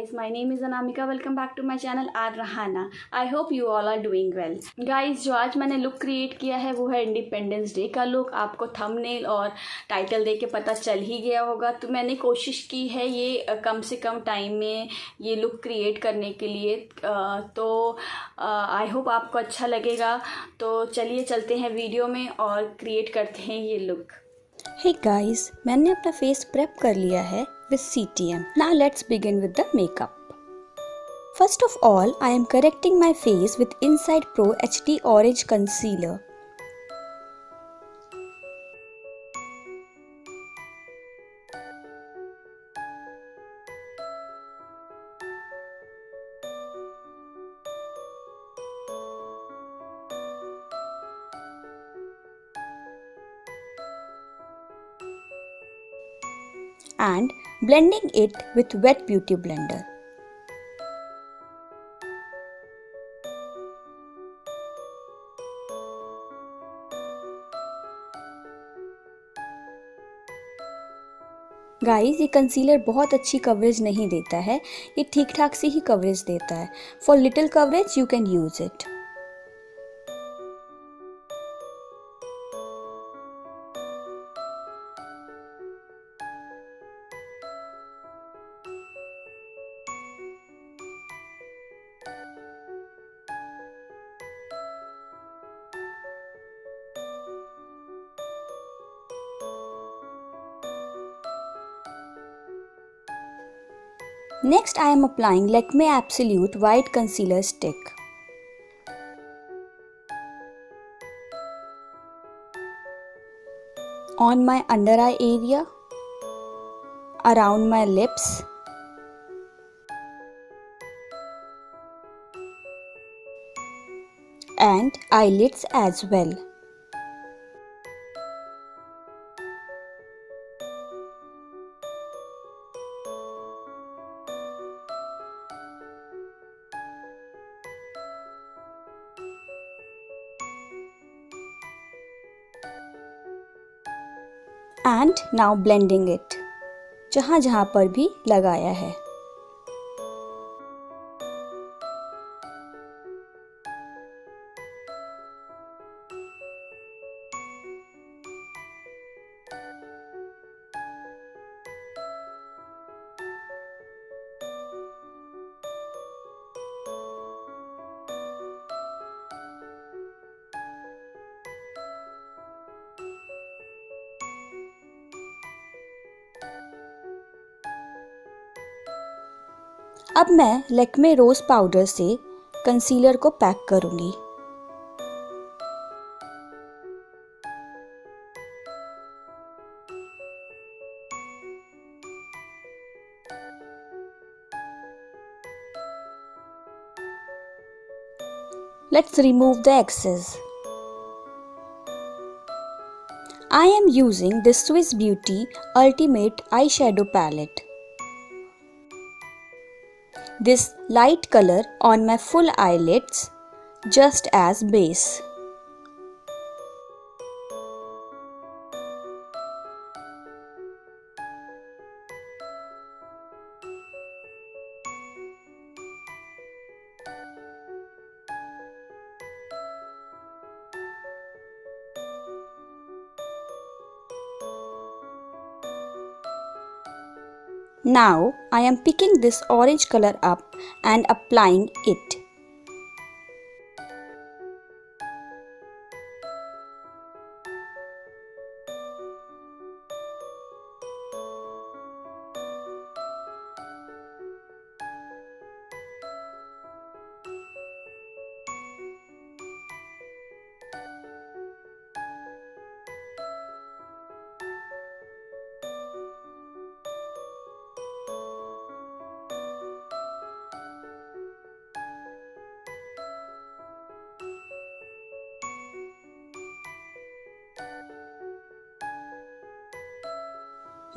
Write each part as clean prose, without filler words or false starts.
guys, my name is Anamika. Welcome back to my channel Ar Rahana. I hope you all are doing well. Guys, जो आज मैंने look create किया है वो है independence day का लुक. आपको थंबनेल और टाइटल देख के पता चल ही गया होगा. तो मैंने कोशिश की है ये कम से कम टाइम में ये लुक क्रिएट करने के लिए. तो आई होप आपको अच्छा लगेगा. तो चलिए चलते हैं वीडियो में और क्रिएट करते हैं ये लुक. Hey guys, मैंने अपना फेस प्रेप कर लिया है with CTM. Now let's begin with the makeup. First of all, I am correcting my face with Inside Pro HD Orange Concealer. And blending it with Wet Beauty Blender. Guys, ये concealer बहुत अच्छी coverage नहीं देता है. ये ठीक ठाक सी ही coverage देता है. For little coverage you can use it. Next, I am applying Lakme Absolute White Concealer Stick. On my under eye area, around my lips, and eyelids as well. And now blending it. जहाँ जहाँ पर भी लगाया है. अब मैं लैक्मे रोज powder से concealer को पैक करूंगी. Let's remove the excess. I am using the Swiss Beauty Ultimate Eyeshadow Palette. This light color on my full eyelids just as base. Now I am picking this orange color up and applying it.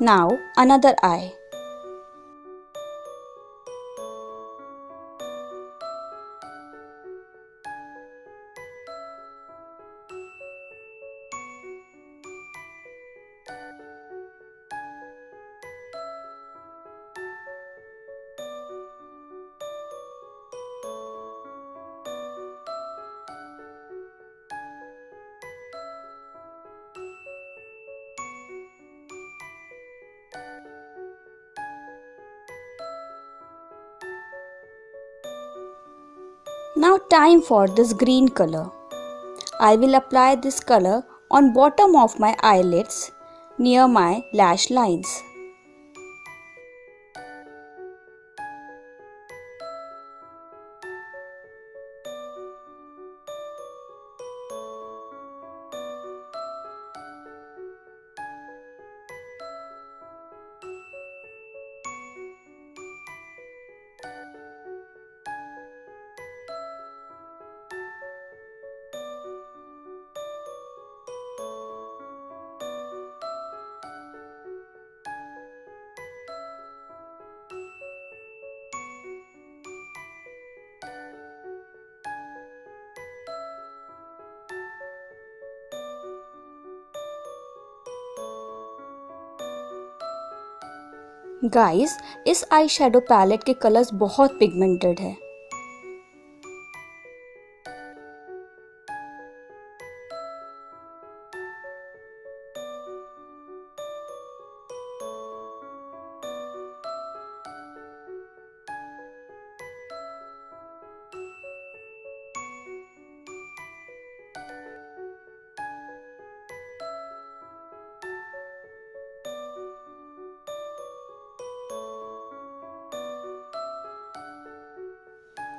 Now another eye. Now time for this green color. I will apply this color on bottom of my eyelids near my lash lines. Guys, इस eye shadow palette के colours बहुत pigmented है।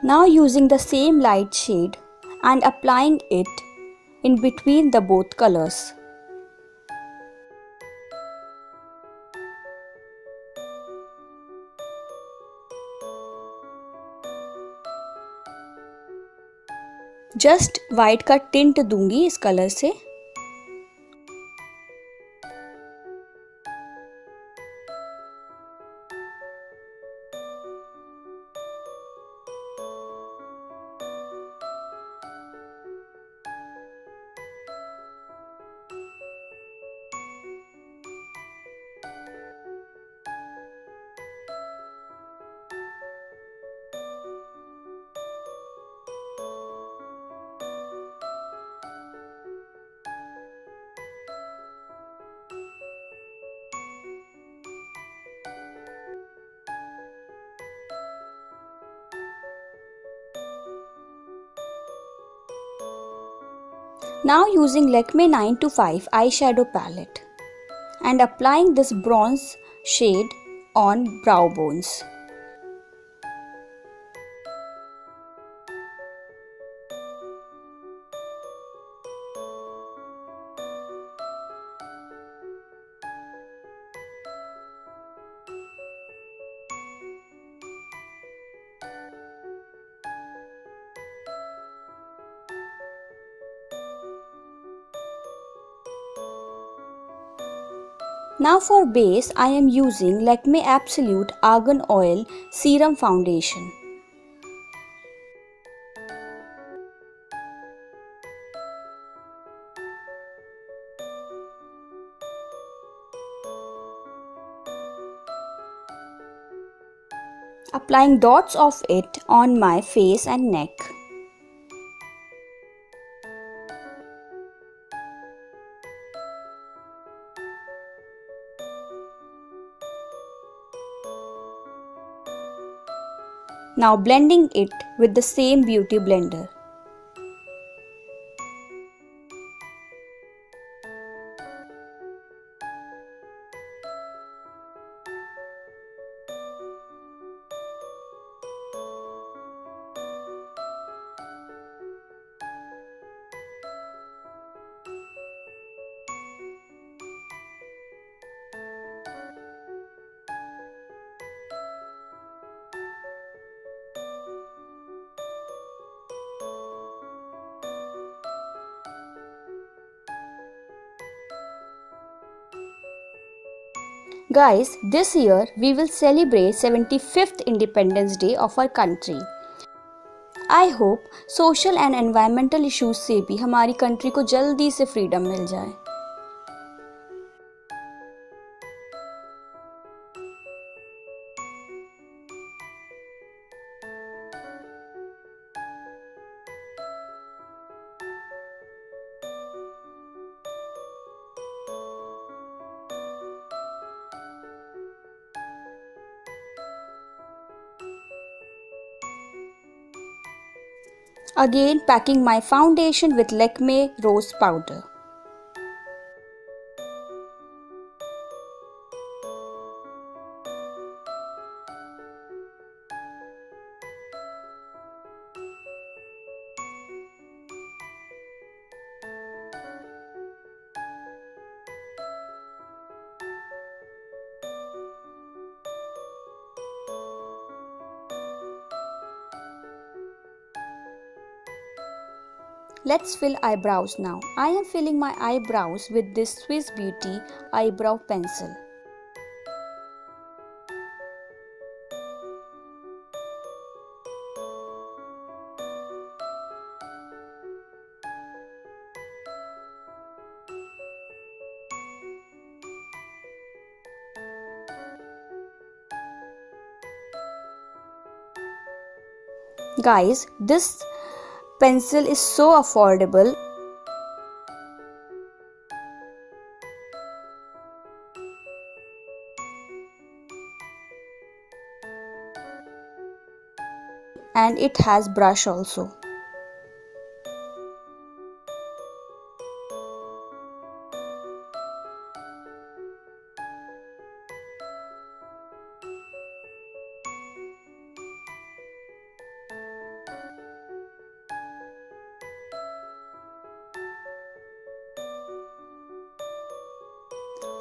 Now using the same light shade and applying it in between the both colors. Just white का tint दूंगी इस colour से। Now using Lakme 925 eyeshadow palette and applying this bronze shade on brow bones. Now for base, I am using Lakme Absolute Argan Oil Serum Foundation. Applying dots of it on my face and neck. Now blending it with the same beauty blender. Guys, this year we will celebrate 75th Independence Day of our country. I hope social and environmental issues से भी हमारी country को जल्दी से freedom मिल जाए। Again packing my foundation with Lakme Rose Powder. Let's fill eyebrows now. I am filling my eyebrows with this Swiss Beauty eyebrow pencil. Guys, this pencil is so affordable. And it has brush also.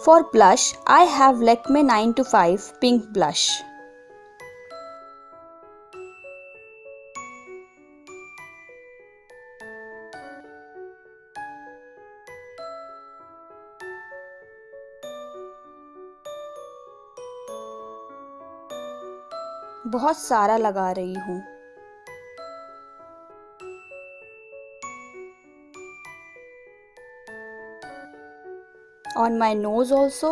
For blush, I have Lakme 9 to 5 pink blush. बहुत सारा लगा रही हूँ. On my nose also.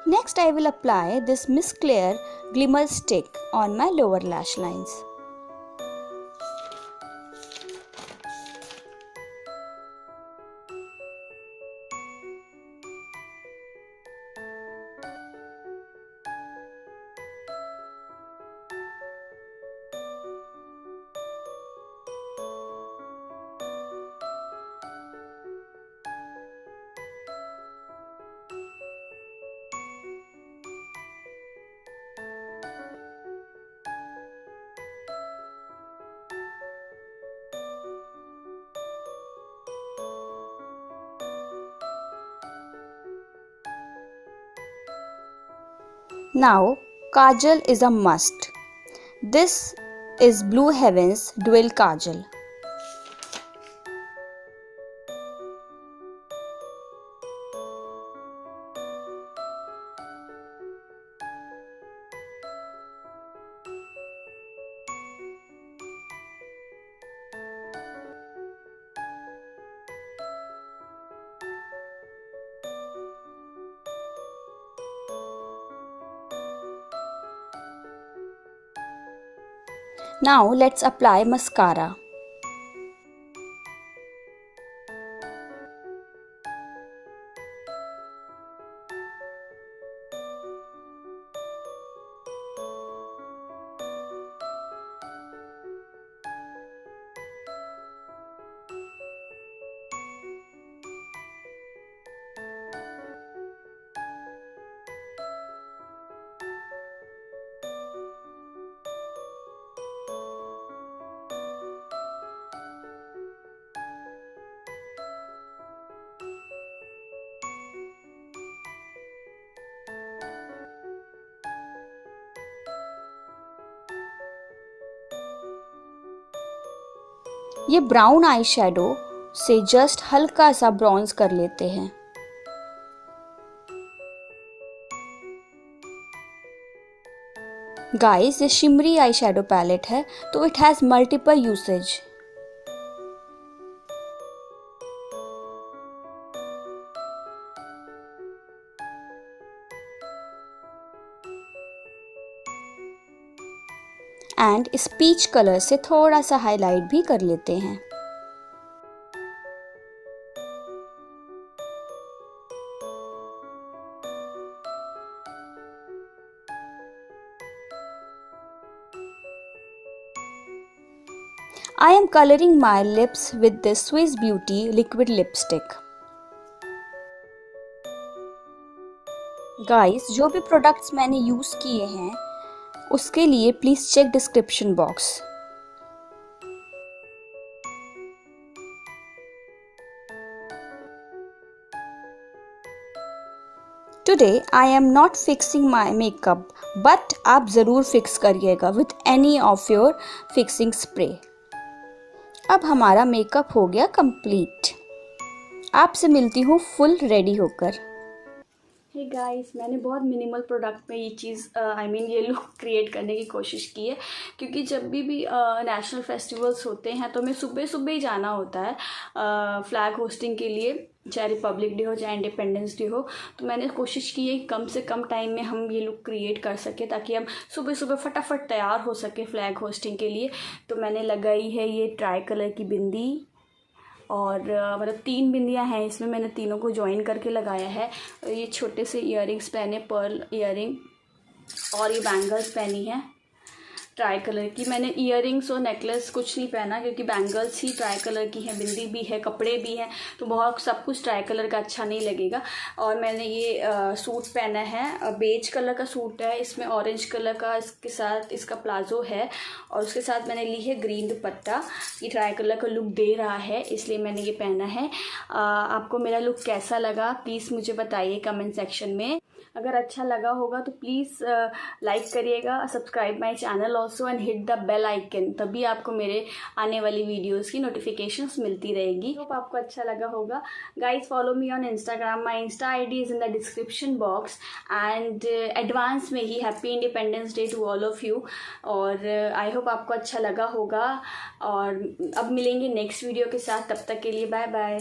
Next I will apply this Miss Claire Glimmer Stick on my lower lash lines. Now, kajal is a must. This is Blue Heavens Dual Kajal. Now let's apply mascara. ये brown eye shadow से just हल्का सा bronze कर लेते हैं. Guys, ये shimmery eye shadow palette है तो it has multiple usage. And इस पीच कलर से थोड़ा सा हाईलाइट भी कर लेते हैं। I am coloring my lips with this Swiss Beauty liquid lipstick. Guys, जो भी प्रोडक्ट्स मैंने यूज़ किए हैं उसके लिए please check description box. Today I am not fixing my makeup, but आप ज़रूर फिक्स करिएगा with any of your fixing spray। अब हमारा मेकअप हो गया कंप्लीट। आपसे मिलती हूँ फुल रेडी होकर। हे गाइस, मैंने बहुत मिनिमल प्रोडक्ट में ये चीज़ ये लुक क्रिएट करने की कोशिश की है, क्योंकि जब भी नेशनल फेस्टिवल्स होते हैं तो हमें सुबह सुबह ही जाना होता है फ्लैग होस्टिंग के लिए, चाहे रिपब्लिक डे हो चाहे इंडिपेंडेंस डे हो। तो मैंने कोशिश की है कम से कम टाइम में हम ये लुक क्रिएट कर सकें ताकि हम सुबह सुबह फटाफट तैयार हो सके फ्लैग होस्टिंग के लिए। तो मैंने लगाई है ये ट्राई कलर की बिंदी, और मतलब 3 बिंदियां हैं इसमें, मैंने तीनों को ज्वाइन करके लगाया है। ये छोटे से इयररिंग्स पहने, पर्ल इयररिंग, और ये बैंगल्स पहनी है ट्राई कलर की। मैंने इयररिंग्स और नेकलेस कुछ नहीं पहना क्योंकि बैंगल्स ही ट्राई कलर की हैं, बिंदी भी है, कपड़े भी हैं, तो बहुत सब कुछ ट्राई कलर का अच्छा नहीं लगेगा। और मैंने ये सूट पहना है, बेज कलर का सूट है, इसमें ऑरेंज कलर का इसके साथ इसका प्लाजो है, और उसके साथ मैंने ली है ग्रीन दुपट्टा। ये ट्राई कलर का लुक दे रहा है इसलिए मैंने ये पहना है। आपको मेरा लुक कैसा लगा प्लीज़ मुझे बताइए कमेंट सेक्शन में। अगर अच्छा लगा होगा तो प्लीज़ लाइक करिएगा, subscribe my channel also and hit the bell icon, तभी आपको मेरे आने वाली वीडियोस की नोटिफिकेशंस मिलती रहेगी। होप आपको अच्छा लगा होगा। Guys follow me on Instagram, my insta ID is in the description box. And advance में ही happy Independence Day to all of you. और आई होप आपको अच्छा लगा होगा, और अब मिलेंगे नेक्स्ट वीडियो के साथ, तब तक के लिए बाय बाय।